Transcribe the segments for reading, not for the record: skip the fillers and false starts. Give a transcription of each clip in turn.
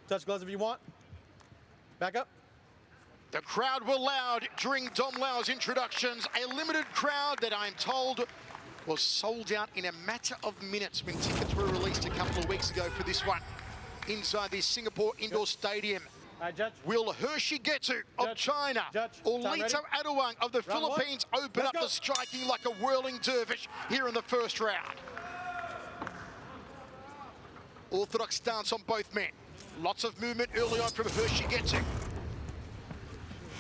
Touch gloves if you want. Back up. The crowd were loud during Dom Lau's introductions. A limited crowd that I'm told was sold out in a matter of minutes when tickets were released a couple of weeks ago for this one. Inside this Singapore Indoor Stadium. Judge. Will Hexigetu of China or Lito Adiwang of the Philippines open up the striking like a whirling dervish here in the first round? Orthodox stance on both men. Lots of movement early on from Hexigetu.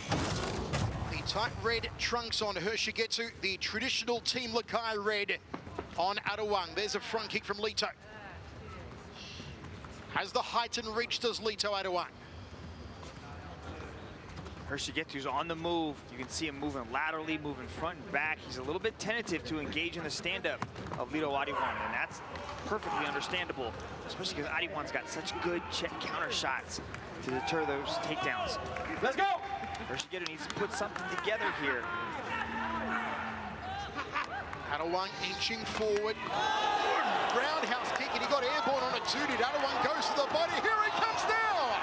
The tight red trunks on Hexigetu, the traditional Team Lakai red on Adiwang. There's a front kick from Lito. Has the height and reach does Lito Adiwang. Hexigetu's on the move. You can see him moving laterally, moving front and back. He's a little bit tentative to engage in the stand-up of Lito Adiwang, and that's perfectly understandable, especially because Adiwang's got such good counter shots to deter those takedowns. Let's go! Hexigetu needs to put something together here. Adiwang inching forward. Roundhouse kick, and he got airborne on it too. Did Adiwang goes to the body. Here he comes now!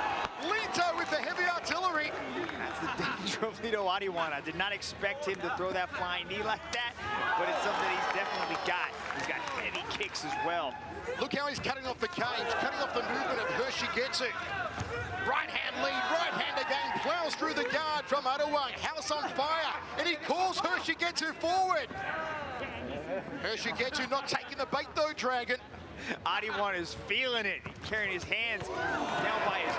Lito with the heavy artillery. That's the danger of Lito Adiwang. I did not expect him to throw that flying knee like that, but it's something he's definitely got. He's got heavy kicks as well. Look how he's cutting off the cage, cutting off the movement of Hexigetu. Right hand lead, right hand again, plows through the guard from Adiwang. House on fire, and he calls Hexigetu forward. Hexigetu not taking the bait though, Dragon. Adiwang is feeling it, carrying his hands down by his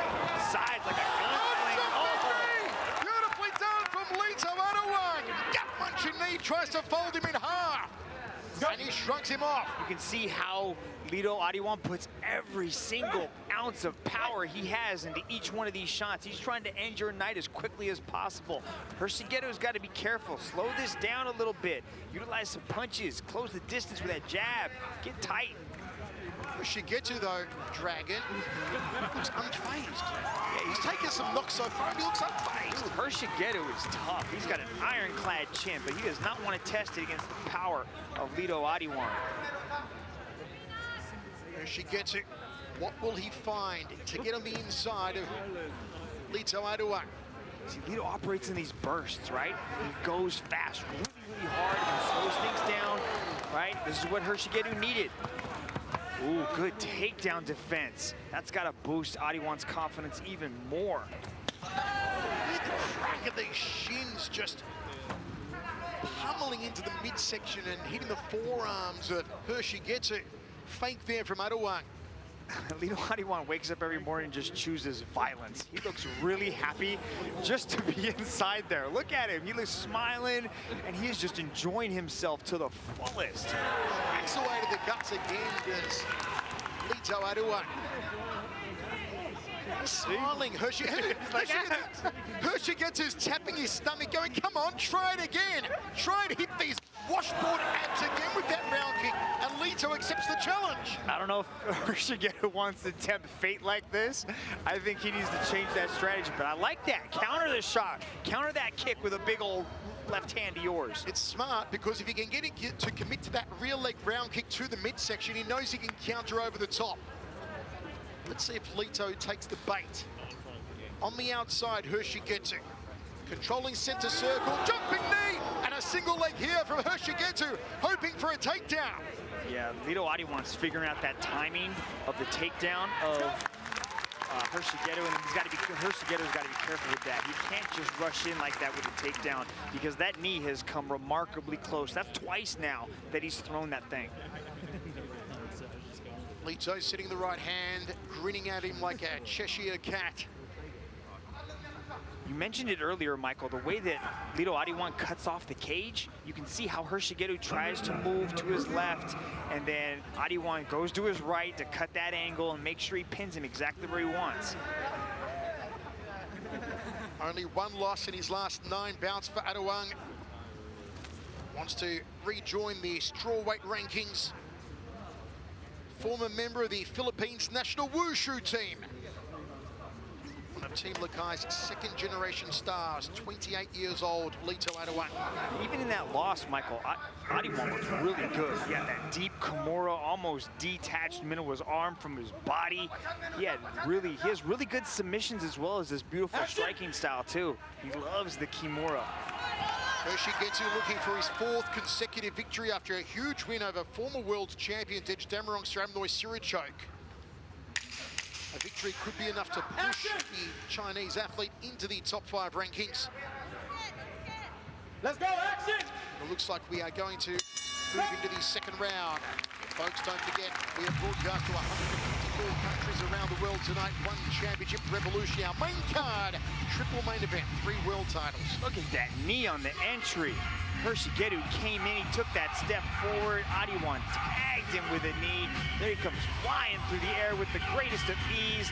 sides like a gunsling. Oh. Beautifully done from Lito Adiwang. Gut-munching knee, tries to fold him in half. And he shrugs him off. You can see how Lito Adiwang puts every single ounce of power he has into each one of these shots. He's trying to end your night as quickly as possible. Hexigetu's got to be careful. Slow this down a little bit. Utilize some punches. Close the distance with that jab. Get tight. Hexigetu though, Dragon, looks unfazed. Yeah, he's taken some knocks so far, and he looks unfazed. Hexigetu is tough. He's got an ironclad chin, but he does not want to test it against the power of Lito Adiwang. Hexigetu, what will he find to get on the inside of Lito Adiwang? See, Lito operates in these bursts, right? He goes fast, really hard, and slows things down, right? This is what Hexigetu needed. Ooh, good takedown defense. That's got to boost Adiwang's confidence even more. Look at the crack of these shins just pummeling into the midsection and hitting the forearms of Hexigetu. Fake there from Adiwang. Lito Adiwang wakes up every morning and just chooses violence. He looks really happy just to be inside there. Look at him. He looks smiling, and he is just enjoying himself to the fullest. Cracks away to the guts again, does Lito Adiwang. Smiling, Hexigetu's tapping his stomach, going, come on, try it again. Try to hit these washboard abs again with that round kick, and Lito accepts the challenge. I don't know if Hexigetu wants to tempt fate like this. I think he needs to change that strategy, but I like that. Counter the shot. Counter that kick with a big old left hand of yours. It's smart, because if he can get it to commit to that rear leg round kick to the midsection, he knows he can counter over the top. Let's see if Lito takes the bait. On the outside, Hexigetu. Controlling center circle, jumping knee, and a single leg here from Hexigetu, hoping for a takedown. Yeah, Lito Adiwang's figuring out that timing of the takedown of Hexigetu, and Hexigetu's got to be careful with that. He can't just rush in like that with the takedown, because that knee has come remarkably close. That's twice now that he's thrown that thing. Lito sitting the right hand, grinning at him like a Cheshire cat. You mentioned it earlier, Michael, the way that Lito Adiwang cuts off the cage. You can see how Hexigetu tries to move to his left, and then Adiwang goes to his right to cut that angle and make sure he pins him exactly where he wants. Only one loss in his last 9 bouts for Adiwang. Wants to rejoin the strawweight rankings. Former member of the Philippines national wushu team. One of Team Lakai's second-generation stars, 28 years old, Lito Adiwang. Even in that loss, Michael, Adiwang was really good. He had that deep Kimura, almost detached middle of his arm from his body. He has really good submissions as well as this beautiful striking style too. He loves the Kimura. Hexigetu looking for his 4th consecutive victory after a huge win over former world champion Damarong Sramnoy Sirichok. A victory could be enough to push the Chinese athlete into the top 5 rankings. Let's go, action! It looks like we are going to move into the second round. Folks, don't forget, we have broadcast to 154 countries around the world tonight. One championship revolution. Our main card, triple main event, 3 world titles. Look at that knee on the entry. Hexigetu came in, he took that step forward. Adiwang tagged him with a knee. There he comes flying through the air with the greatest of ease,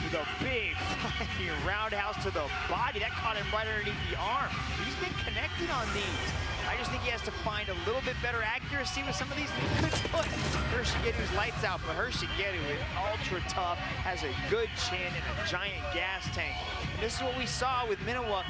with a big flying roundhouse to the body. That caught him right underneath the arm. He's been connected on these. I just think he has to find a little bit better accuracy with some of these. He could put Hexigetu's lights out, but Hexigetu is ultra tough, has a good chin and a giant gas tank. And this is what we saw with Minowa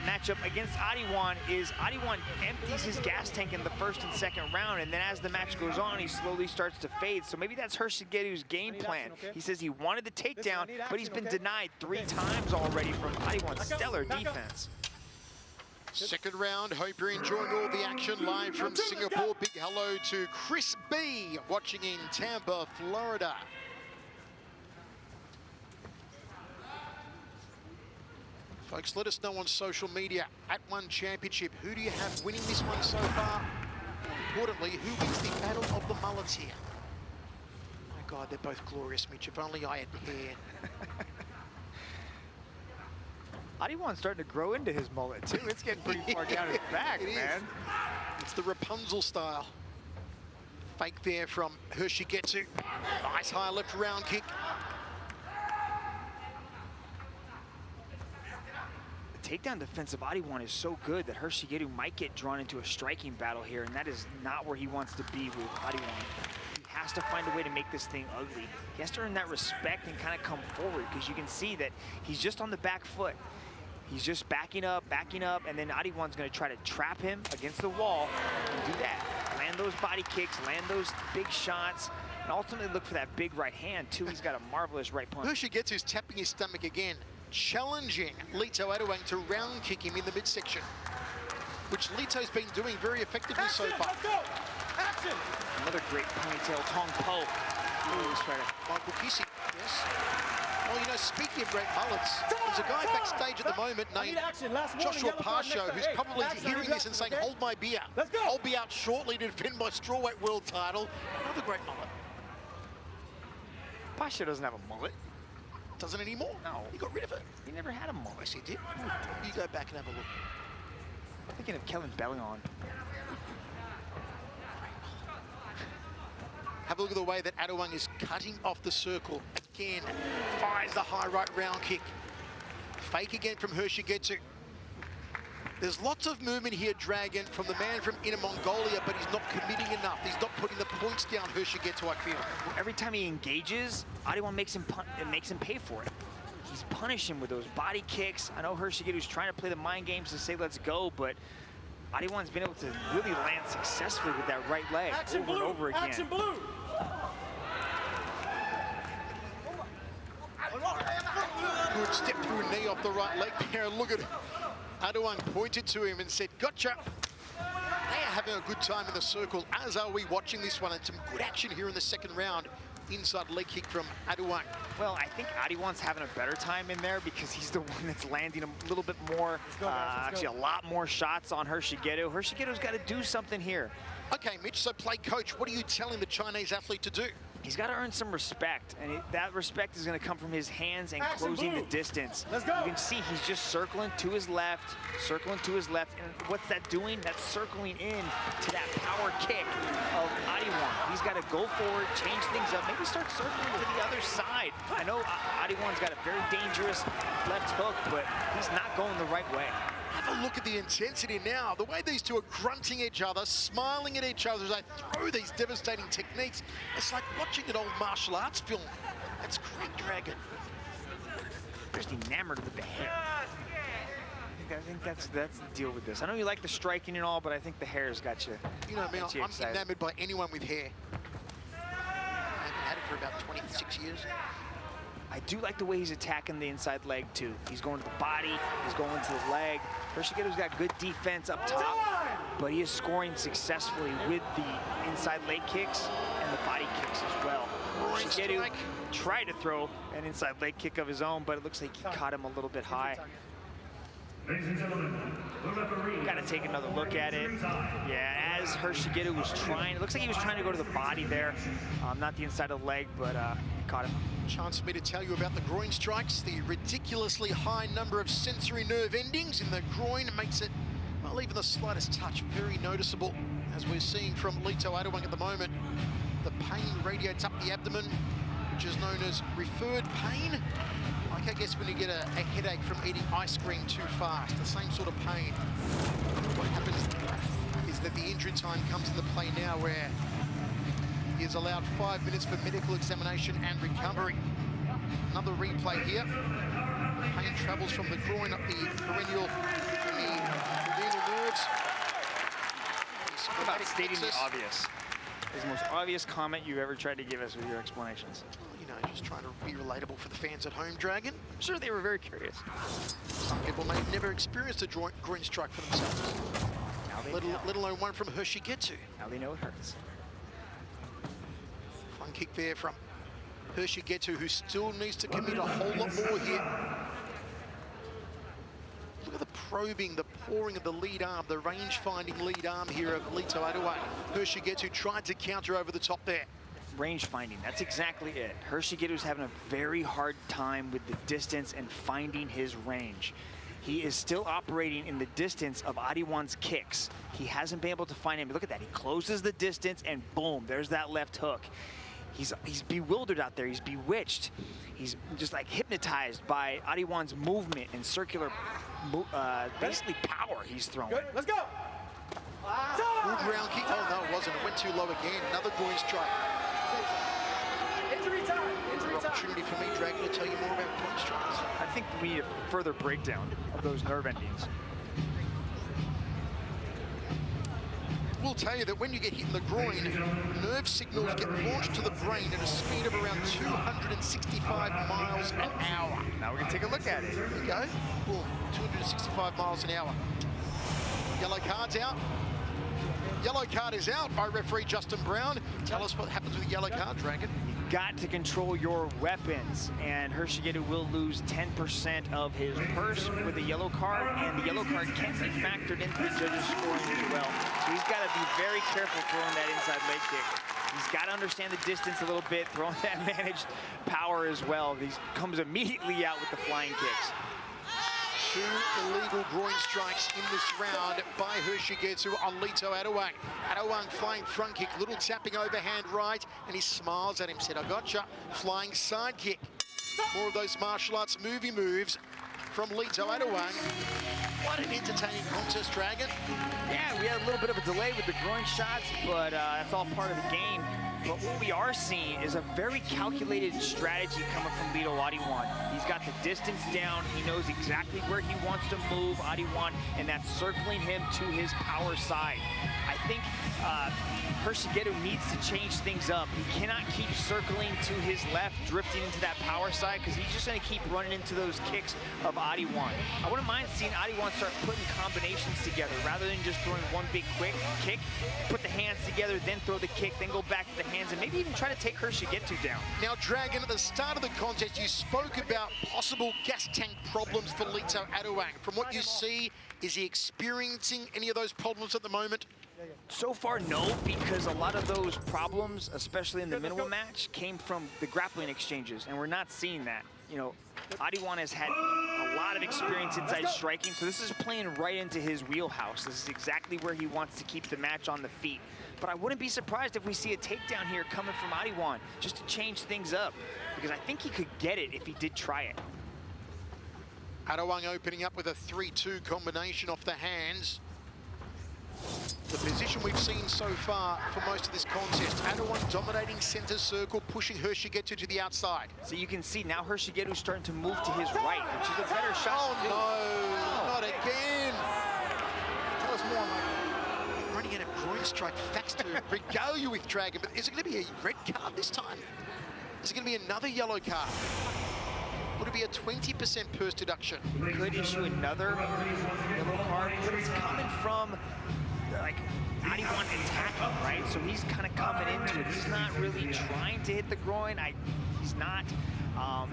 matchup against Adiwang. Is Adiwang empties his gas tank in the 1st and 2nd round, and then as the match goes on, he slowly starts to fade. So maybe that's Hexigetu's game plan. He says he wanted the takedown, but he's been denied 3 times already from Adiwang's stellar defense. Second round, hope you're enjoying all the action live from Singapore. Big hello to Chris B, watching in Tampa, Florida. Folks, let us know on social media, @One Championship, who do you have winning this one so far? Importantly, who wins the battle of the mullets here? My God, they're both glorious, Mitch. If only I had hair. Adiwang's starting to grow into his mullet too. It's getting pretty far down his back, man. It's the Rapunzel style. Fake there from Hexigetu. Nice high left round kick. The takedown defense of Adiwang is so good that Hexigetu might get drawn into a striking battle here, and that is not where he wants to be with Adiwang. He has to find a way to make this thing ugly. He has to earn that respect and kind of come forward, because you can see that he's just on the back foot. He's just backing up, and then Adiwang's going to try to trap him against the wall and do that. Land those body kicks, land those big shots, and ultimately look for that big right hand, too. He's got a marvelous right punch. Hexigetu's tapping his stomach again, challenging Lito Adiwang to round kick him in the midsection, which Lito's been doing very effectively so far. Let's go! Action! Another great ponytail, Tong Po. Michael Kissy, yes. Well, you know, speaking of great mullets, there's a guy backstage at the moment named Joshua Pasho who's probably hearing this and saying, hold my beer. I'll be out shortly to defend my strawweight world title. Another great mullet. Pasho doesn't have a mullet. Doesn't anymore? No. He got rid of it. He never had a mullet. Yes, he did. You go back and have a look. I'm thinking of Kevin Bellion. Have a look at the way that Adiwang is cutting off the circle. Again, fires the high right round kick. Fake again from Hexigetu. There's lots of movement here, Dragon, from the man from Inner Mongolia, but he's not committing enough. He's not putting the points down, Hexigetu, I feel. Every time he engages, Adiwang makes him pay for it. He's punishing him with those body kicks. I know Hexigetu's trying to play the mind games to say let's go, but Adiwang's been able to really land successfully with that right leg over and over again. Action blue! Good step through knee off the right leg there. Look at Adiwang pointed to him and said, gotcha. They are having a good time in the circle, as are we watching this one. And some good action here in the second round. Inside leg kick from Adiwang. Well, I think Adiwang's having a better time in there because he's the one that's landing a little bit more, actually a lot more shots on Hexigetu. Hexigetu's got to do something here. Okay, Mitch, so play coach. What are you telling the Chinese athlete to do? He's got to earn some respect, and that respect is going to come from his hands and closing the distance. Let's go. You can see he's just circling to his left, and what's that doing? That's circling in to that power kick of Adiwang. He's got to go forward, change things up, maybe start circling to the other side. I know Adiwang's got a very dangerous left hook, but he's not going the right way. Have a look at the intensity now. The way these two are grunting each other, smiling at each other as they throw these devastating techniques. It's like watching an old martial arts film. That's great, Dragon. just enamored with the hair. I think that's the deal with this. I know you like the striking and all, but I think the hair's got you. You know me, I'm excited. enamored by anyone with hair. I haven't had it for about 26 years. I do like the way he's attacking the inside leg, too. He's going to the body, he's going to the leg. Hexigetu's got good defense up top, but he is scoring successfully with the inside leg kicks and the body kicks as well. Hexigetu tried to throw an inside leg kick of his own, but it looks like he caught him a little bit high. Ladies and gentlemen, the referee. Got to take another look at it. Yeah, as Hexigetu was trying, it looks like he was trying to go to the body there. Not the inside of the leg, but caught him. Chance for me to tell you about the groin strikes. The ridiculously high number of sensory nerve endings in the groin makes it, well, even the slightest touch very noticeable. As we're seeing from Lito Adiwang at the moment, the pain radiates up the abdomen, which is known as referred pain. Like, I guess when you get a headache from eating ice cream too fast, the same sort of pain. What happens is that the injury time comes into play now, where he is allowed 5 minutes for medical examination and recovery. Another replay here. Pain travels from the groin up the perennial and the renal nerves. How about stating the obvious? Is the most obvious comment you've ever tried to give us with your explanations. You know, just trying to be relatable for the fans at home, Dragon. I'm sure they were very curious. Some people may have never experienced a groin strike for themselves. Let alone one from Hexigetu. Now they know it hurts. One kick there from Hexigetu, who still needs to commit a whole lot more here. Look at the probing, the pouring of the lead arm, the range-finding lead arm here of Lito Adiwang. Hexigetu tried to counter over the top there. Range finding, that's exactly it. Hexigetu's having a very hard time with the distance and finding his range. He is still operating in the distance of Adiwang's kicks. He hasn't been able to find him. Look at that, he closes the distance and boom, there's that left hook. He's bewildered out there, he's bewitched. He's just like hypnotized by Adiwang's movement and circular, basically power he's throwing. Good, let's go. Good ground kick. Oh, no, it wasn't. It went too low again. Another groin strike. Injury time. Injury time. Opportunity for me, Dragon, to tell you more about groin strikes. I think we need a further breakdown of those nerve endings. We'll tell you that when you get hit in the groin, nerve signals get launched to the brain at a speed of around 265 miles an hour. Now we're gonna take a look at it. There you go. Boom, 265 miles an hour. Yellow card's out. Yellow card is out by referee Justin Brown. Tell us what happens with the yellow card, Dragon. You've got to control your weapons, and Hexigetu will lose 10% of his purse with the yellow card, and the yellow card can be factored into the judges' scoring as well. So he's got to be very careful throwing that inside leg kick. He's got to understand the distance a little bit, throwing that managed power as well. He comes immediately out with the flying kicks. 2 illegal groin strikes in this round by Hexigetu on Lito Adiwang. Adiwang flying front kick, little tapping overhand right, and he smiles at him, said, I gotcha. Flying side kick. More of those martial arts movie moves from Lito Adiwang. What an entertaining contest, Dragon. Yeah, we had a little bit of a delay with the groin shots, but that's all part of the game. But what we are seeing is a very calculated strategy coming from Lito Adiwang. He's got the distance down. He knows exactly where he wants to move Adiwang, and that's circling him to his power side. I think Hexigetu needs to change things up. He cannot keep circling to his left, drifting into that power side, because he's just going to keep running into those kicks of Adiwang. I wouldn't mind seeing Adiwang start putting combinations together rather than just throwing one big quick kick, put the hands together, then throw the kick, then go back to the hands, and maybe even try to take Hexigetu down. Now, Dragon, at the start of the contest, you spoke about possible gas tank problems for Lito Adiwang. From what you see, is he experiencing any of those problems at the moment? So far, no, because a lot of those problems, especially in the minimal match, came from the grappling exchanges, and we're not seeing that. You know, Adiwang has had a lot of experience inside striking, so this is playing right into his wheelhouse. This is exactly where he wants to keep the match on the feet. But I wouldn't be surprised if we see a takedown here coming from Adiwang, just to change things up, because I think he could get it if he did try it. Adiwang opening up with a 3-2 combination off the hands. The position we've seen so far for most of this contest. Adiwang dominating center circle, pushing Hexigetu to the outside. So you can see now Hexigetu's starting to move to his right, which is a better shot. Oh no, not again. Tell us more, Mike. I'm running out of groin strike facts to regale you with, Dragon, but is it going to be a red card this time? Is it going to be another yellow card? Would it be a 20% purse deduction? Could issue another yellow card, but it's coming from like Adiwang attacking, right? So he's kind of coming into it. He's not really trying to hit the groin. He's not.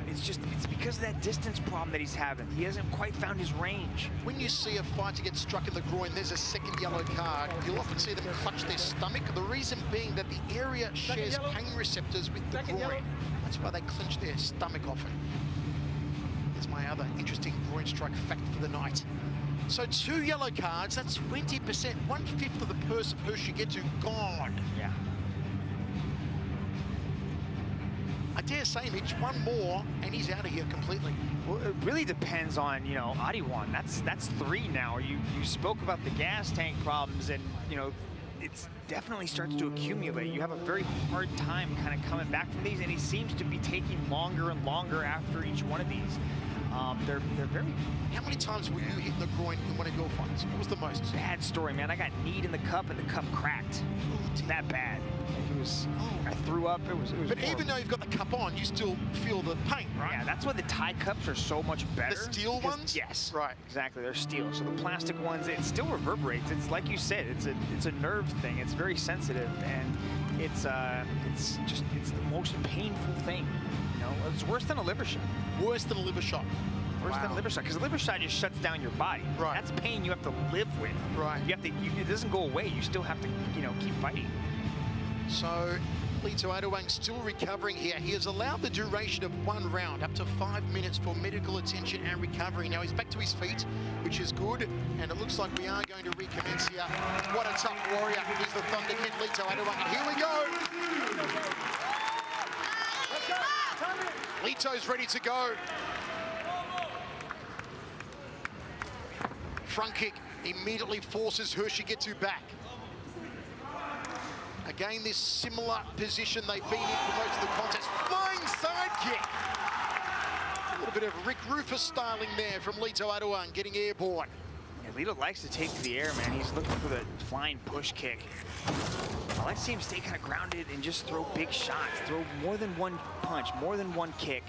It's because of that distance problem that he's having. He hasn't quite found his range. When you see a fighter get struck in the groin, there's a second yellow card. You'll often see them clutch their stomach. The reason being that the area shares pain receptors with the groin. That's why they clench their stomach often. Here's my other interesting groin strike fact for the night. So 2 yellow cards, that's 20%, 1/5 of the purse of Hexigetu gone. Yeah. I dare say, Mitch, one more and he's out of here completely. Well, it really depends on, you know, Adiwang. That's 3 now. You spoke about the gas tank problems, and, you know, it's definitely starts to accumulate. You have a very hard time kind of coming back from these, and he seems to be taking longer and longer after each one of these. They're very... How many times were you hit in the groin in one of your fights? What was the most? Bad story, man. I got kneed in the cup, and the cup cracked. That bad. It was... I threw up. It was But horrible. even though you've got the cup on, you still feel the pain, right? Yeah, that's why the Thai cups are so much better. The steel ones? Yes. Right. Exactly, they're steel. So the plastic ones, it still reverberates. It's like you said, it's a nerve thing. It's very sensitive, and it's the most painful thing. You know, it's worse than a liver shot. Worse than a liver shot. Worse than a liver shot, because a liver shot just shuts down your body. Right. That's pain you have to live with. Right. You have to. It doesn't go away. You still have to, you know, keep fighting. So Lito Adiwang still recovering here. He has allowed the duration of 1 round, up to 5 minutes for medical attention and recovery. Now he's back to his feet, which is good, and it looks like we are going to recommence here. What a tough warrior is the Thunder Kid, Lito Adiwang, and here we go. Lito's ready to go. Front kick immediately forces Hexigetu back. Again, this similar position they've been in for most of the contest. Flying side kick. A little bit of Rick Rufus styling there from Lito Adiwang, getting airborne. Yeah, Lito likes to take to the air, man. He's looking for the flying push kick. I like to see him stay kind of grounded and just throw big shots. Throw more than one punch, more than one kick.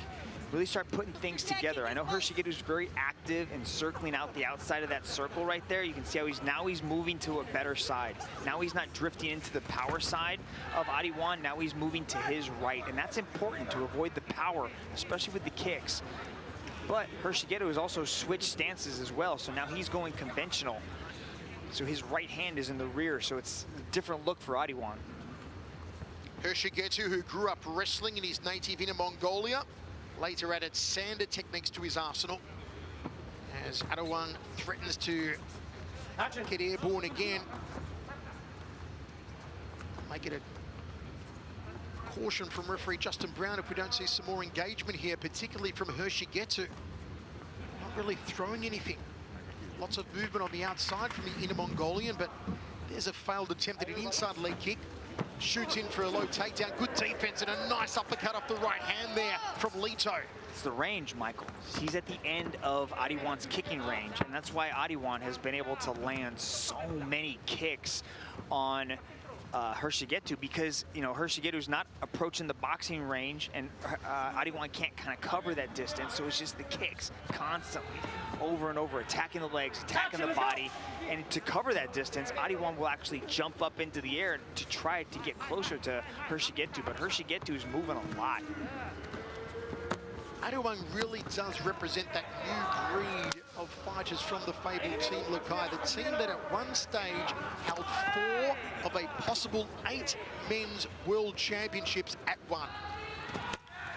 Really start putting things together. I know Hexigetu's very active and circling out the outside of that circle right there. You can see how he's moving to a better side. Now he's not drifting into the power side of Adiwang. Now he's moving to his right, and that's important to avoid the power, especially with the kicks. But Hexigetu has also switched stances as well, so now he's going conventional. So his right hand is in the rear, so it's a different look for Adiwang. Hexigetu, who grew up wrestling in his native Inner Mongolia, later added sander techniques to his arsenal, as Adiwang threatens to get airborne again. Make it a caution from referee Justin Brown if we don't see some more engagement here, particularly from Hexigetu. Not really throwing anything. Lots of movement on the outside from the Inner Mongolian, but there's a failed attempt at an inside leg kick. Shoots in for a low takedown. Good defense and a nice uppercut off the right hand there from Lito. It's the range, Michael. He's at the end of Adiwang's kicking range, and that's why Adiwang has been able to land so many kicks on Hexigetu, because, you know, Hexigetu's not approaching the boxing range, and Adiwang can't kind of cover that distance, so it's just the kicks constantly, over and over, attacking the legs, attacking the body, and to cover that distance, Adiwang will actually jump up into the air to try to get closer to Hexigetu, but Hexigetu is moving a lot. Adiwang really does represent that new breed of fighters from the fabled Team Lakai, the team that at one stage held 4 of a possible 8 men's world championships at one.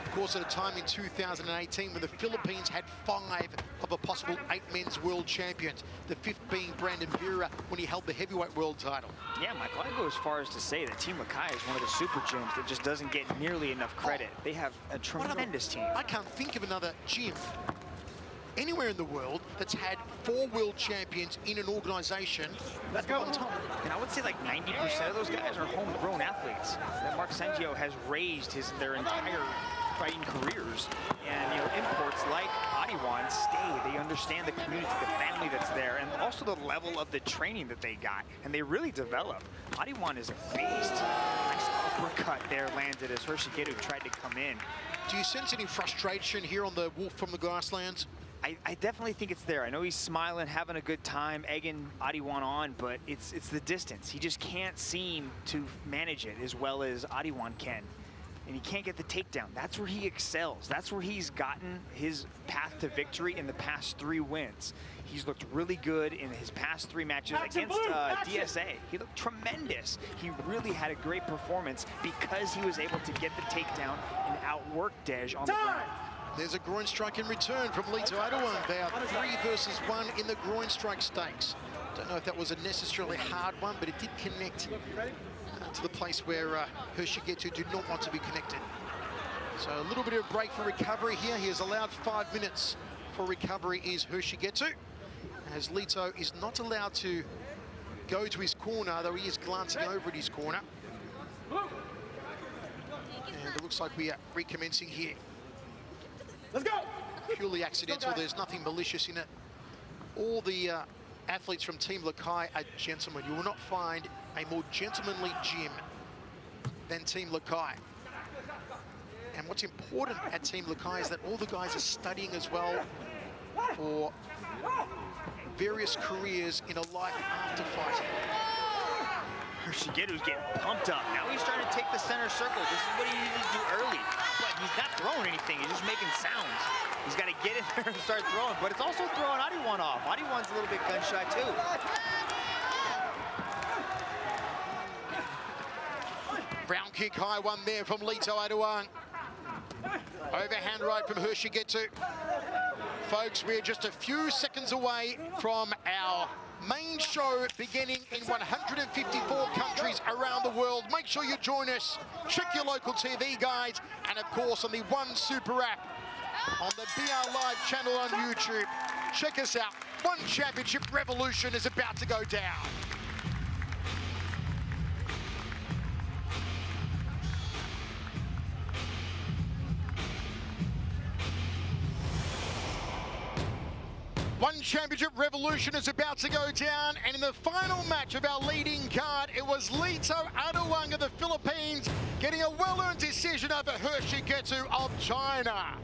Of course, at a time in 2018 when the Philippines had 5 of a possible 8 men's world champions, the 5th being Brandon Vera when he held the heavyweight world title. Yeah, Michael, I go as far as to say that Team Lakai is one of the super gyms that just doesn't get nearly enough credit. They have a tremendous team. I can't think of another gym anywhere in the world that's had 4 world champions in an organization at one time. And I would say like 90% of those guys are homegrown athletes that Mark Sengio has raised their entire fighting careers. And, you know, imports like Adiwang stay. They understand the community, the family that's there, and also the level of the training that they got. And they really develop. Adiwang is a beast. Nice uppercut there landed as Hexigetu tried to come in. Do you sense any frustration here on the Wolf from the Grasslands? I definitely think it's there. I know he's smiling, having a good time, egging Adiwang on, but it's the distance. He just can't seem to manage it as well as Adiwang can. And he can't get the takedown. That's where he excels. That's where he's gotten his path to victory in the past 3 wins. He's looked really good in his past 3 matches against DSA. He looked tremendous. He really had a great performance because he was able to get the takedown and outwork Dej on the ground. There's a groin strike in return from Lito Adiwang. They are 3 versus 1 in the groin strike stakes. Don't know if that was a necessarily hard one, but it did connect to the place where Hexigetu did not want to be connected. So a little bit of a break for recovery here. He has allowed 5 minutes for recovery is Hexigetu, as Lito is not allowed to go to his corner, though he is glancing over at his corner. And it looks like we are recommencing here. Let's go. Purely accidental, there's nothing malicious in it. All the athletes from Team Lakai are gentlemen. You will not find a more gentlemanly gym than Team Lakai. And what's important at Team Lakai is that all the guys are studying as well for various careers in a life after fighting. Hexigetu's getting pumped up. Now he's trying to take the center circle. This is what he needed to do early. But he's not throwing anything. He's just making sounds. He's got to get in there and start throwing. But it's also throwing Adiwang off. Adiwang's a little bit gun shy too. Round kick, high one there from Lito Adiwang. Overhand right from Hexigetu. Folks, we're just a few seconds away from our main show beginning in 154 countries around the world. Make sure you join us. Check your local TV guides, and of course on the One Super app on the BR Live channel on YouTube. Check us out. One Championship Revolution is about to go down. One Championship Revolution is about to go down, and in the final match of our leading card, it was Lito Adiwang of the Philippines getting a well-earned decision over Hexigetu of China.